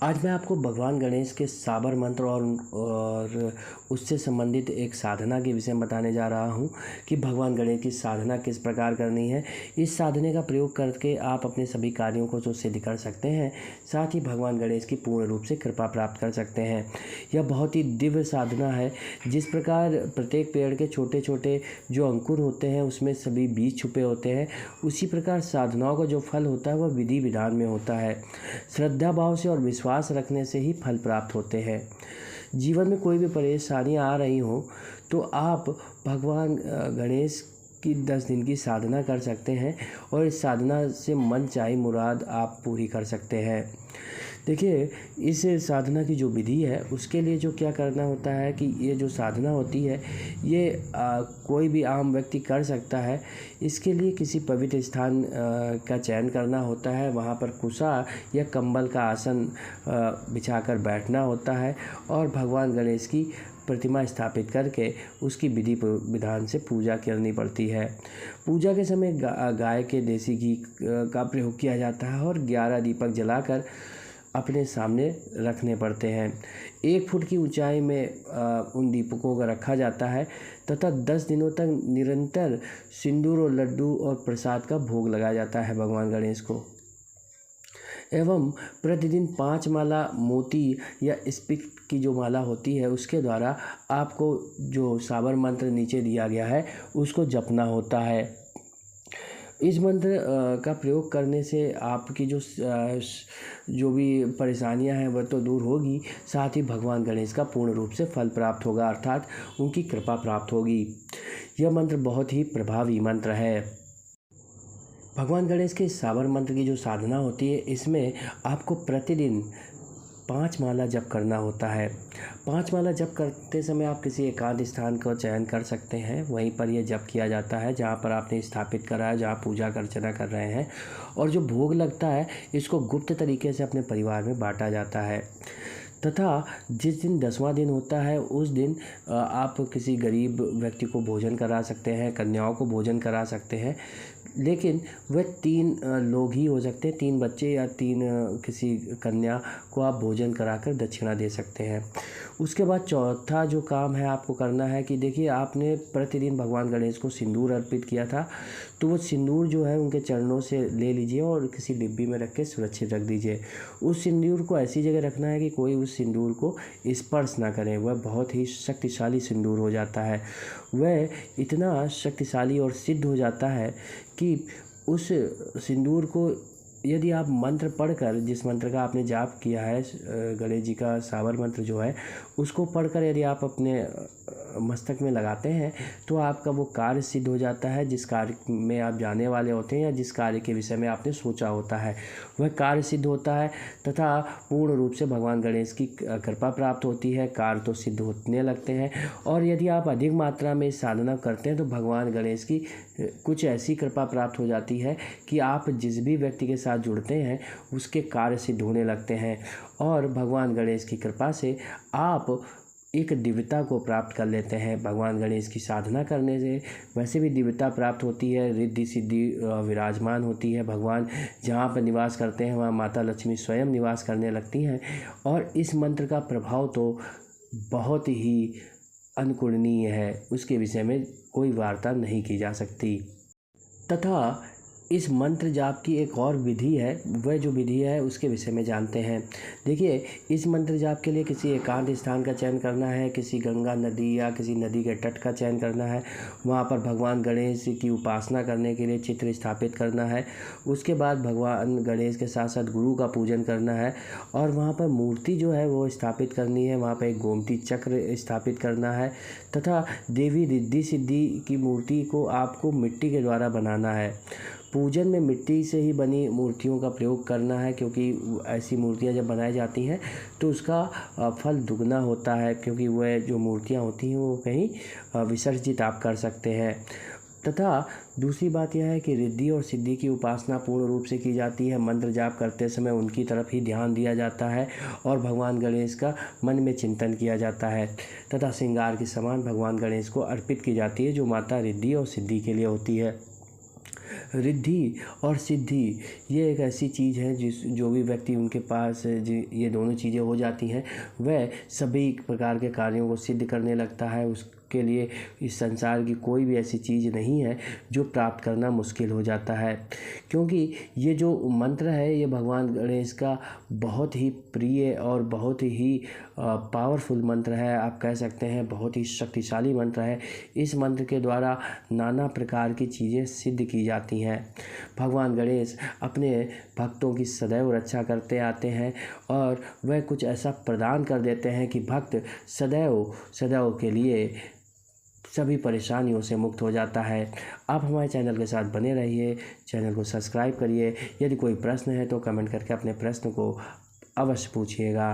आज मैं आपको भगवान गणेश के साबर मंत्र और उससे संबंधित एक साधना के विषय में बताने जा रहा हूँ कि भगवान गणेश की साधना किस प्रकार करनी है। इस साधने का प्रयोग करके आप अपने सभी कार्यों को तो सिद्ध कर सकते हैं, साथ ही भगवान गणेश की पूर्ण रूप से कृपा प्राप्त कर सकते हैं। यह बहुत ही दिव्य साधना है। जिस प्रकार प्रत्येक पेड़ के छोटे छोटे जो अंकुर होते हैं उसमें सभी बीज छुपे होते हैं, उसी प्रकार साधनाओं का जो फल होता है वह विधि विधान में होता है। श्रद्धा भाव से और विश्वास रखने से ही फल प्राप्त होते हैं। जीवन में कोई भी परेशानियां आ रही हो तो आप भगवान गणेश की 10 दिन की साधना कर सकते हैं और इस साधना से मन चाही मुराद आप पूरी कर सकते हैं। देखिए, इस साधना की जो विधि है उसके लिए जो क्या करना होता है कि ये जो साधना होती है ये कोई भी आम व्यक्ति कर सकता है। इसके लिए किसी पवित्र स्थान का चयन करना होता है, वहाँ पर कुशा या कंबल का आसन बिछाकर बैठना होता है और भगवान गणेश की प्रतिमा स्थापित करके उसकी विधि विधान से पूजा करनी पड़ती है। पूजा के समय गाय के देसी घी का प्रयोग किया जाता है और 11 दीपक जलाकर अपने सामने रखने पड़ते हैं। 1 फुट की ऊंचाई में उन दीपकों को रखा जाता है तथा 10 दिनों तक निरंतर सिंदूर और लड्डू और प्रसाद का भोग लगाया जाता है भगवान गणेश को। एवं प्रतिदिन 5 माला मोती या स्पिक की जो माला होती है उसके द्वारा आपको जो साबर मंत्र नीचे दिया गया है उसको जपना होता है। इस मंत्र का प्रयोग करने से आपकी जो भी परेशानियां हैं वह तो दूर होगी, साथ ही भगवान गणेश का पूर्ण रूप से फल प्राप्त होगा, अर्थात उनकी कृपा प्राप्त होगी। यह मंत्र बहुत ही प्रभावी मंत्र है। भगवान गणेश के साबर मंत्र की जो साधना होती है इसमें आपको प्रतिदिन 5 माला जप करना होता है। 5 माला जप करते समय आप किसी एकांत स्थान का चयन कर सकते हैं, वहीं पर यह जप किया जाता है जहाँ पर आपने स्थापित करा है, जहाँ पूजा अर्चना कर रहे हैं। और जो भोग लगता है इसको गुप्त तरीके से अपने परिवार में बांटा जाता है तथा जिस दिन 10वां दिन होता है उस दिन आप किसी गरीब व्यक्ति को भोजन करा सकते हैं, कन्याओं को भोजन करा सकते हैं, लेकिन वह 3 लोग ही हो सकते हैं, 3 बच्चे या 3 किसी कन्या को आप भोजन कराकर दक्षिणा दे सकते हैं। उसके बाद चौथा जो काम है आपको करना है कि देखिए, आपने प्रतिदिन भगवान गणेश को सिंदूर अर्पित किया था, तो वो सिंदूर जो है उनके चरणों से ले लीजिए और किसी डिब्बी में रख के सुरक्षित रख दीजिए। उस सिंदूर को ऐसी जगह रखना है कि कोई उस सिंदूर को स्पर्श ना करे, वह बहुत ही शक्तिशाली सिंदूर हो जाता है। वह इतना शक्तिशाली और सिद्ध हो जाता है कि उस सिंदूर को यदि आप मंत्र पढ़कर, जिस मंत्र का आपने जाप किया है गणेश जी का साबर मंत्र जो है उसको पढ़कर यदि आप अपने मस्तक में लगाते हैं तो आपका वो कार्य सिद्ध हो जाता है। जिस कार्य में आप जाने वाले होते हैं या जिस कार्य के विषय में आपने सोचा होता है वह कार्य सिद्ध होता है तथा पूर्ण रूप से भगवान गणेश की कृपा प्राप्त होती है, कार्य तो सिद्ध होने लगते हैं। और यदि आप अधिक मात्रा में साधना करते हैं तो भगवान गणेश की कुछ ऐसी कृपा प्राप्त हो जाती है कि आप जिस भी व्यक्ति के साथ जुड़ते हैं उसके कार्य सिद्ध होने लगते हैं और भगवान गणेश की कृपा से आप एक दिव्यता को प्राप्त कर लेते हैं। भगवान गणेश की साधना करने से वैसे भी दिव्यता प्राप्त होती है, रिद्धि सिद्धि विराजमान होती है। भगवान जहाँ पर निवास करते हैं वहाँ माता लक्ष्मी स्वयं निवास करने लगती हैं और इस मंत्र का प्रभाव तो बहुत ही अनुकरणीय है, उसके विषय में कोई वार्ता नहीं की जा सकती। तथा इस मंत्र जाप की एक और विधि है, वह जो विधि है उसके विषय में जानते हैं। देखिए, इस मंत्र जाप के लिए किसी एकांत स्थान का चयन करना है, किसी गंगा नदी या किसी नदी के तट का चयन करना है, वहाँ पर भगवान गणेश की उपासना करने के लिए चित्र स्थापित करना है। उसके बाद भगवान गणेश के साथ साथ गुरु का पूजन करना है और वहाँ पर मूर्ति जो है वो स्थापित करनी है। वहाँ पर एक गोमती चक्र स्थापित करना है तथा देवी रिद्धि सिद्धि की मूर्ति को आपको मिट्टी के द्वारा बनाना है। पूजन में मिट्टी से ही बनी मूर्तियों का प्रयोग करना है, क्योंकि ऐसी मूर्तियां जब बनाई जाती हैं तो उसका फल दुगना होता है, क्योंकि वह जो मूर्तियां होती हैं वो कहीं विसर्जित आप कर सकते हैं। तथा दूसरी बात यह है कि रिद्धि और सिद्धि की उपासना पूर्ण रूप से की जाती है। मंत्र जाप करते समय उनकी तरफ ही ध्यान दिया जाता है और भगवान गणेश का मन में चिंतन किया जाता है तथा श्रृंगार के समान भगवान गणेश को अर्पित की जाती है, जो माता रिद्धि और सिद्धि के लिए होती है। रिद्धि और सिद्धि ये एक ऐसी चीज़ है जो भी व्यक्ति उनके पास ये दोनों चीज़ें हो जाती हैं वह सभी प्रकार के कार्यों को सिद्ध करने लगता है। उसके लिए इस संसार की कोई भी ऐसी चीज़ नहीं है जो प्राप्त करना मुश्किल हो जाता है, क्योंकि ये जो मंत्र है ये भगवान गणेश का बहुत ही प्रिय और बहुत ही पावरफुल मंत्र है। आप कह सकते हैं बहुत ही शक्तिशाली मंत्र है। इस मंत्र के द्वारा नाना प्रकार की चीज़ें सिद्ध की जाती हैं। भगवान गणेश अपने भक्तों की सदैव रक्षा करते आते हैं और वह कुछ ऐसा प्रदान कर देते हैं कि भक्त सदैव सदैव के लिए सभी परेशानियों से मुक्त हो जाता है। आप हमारे चैनल के साथ बने रहिए, चैनल को सब्सक्राइब करिए। यदि कोई प्रश्न है तो कमेंट करके अपने प्रश्न को अवश्य पूछिएगा।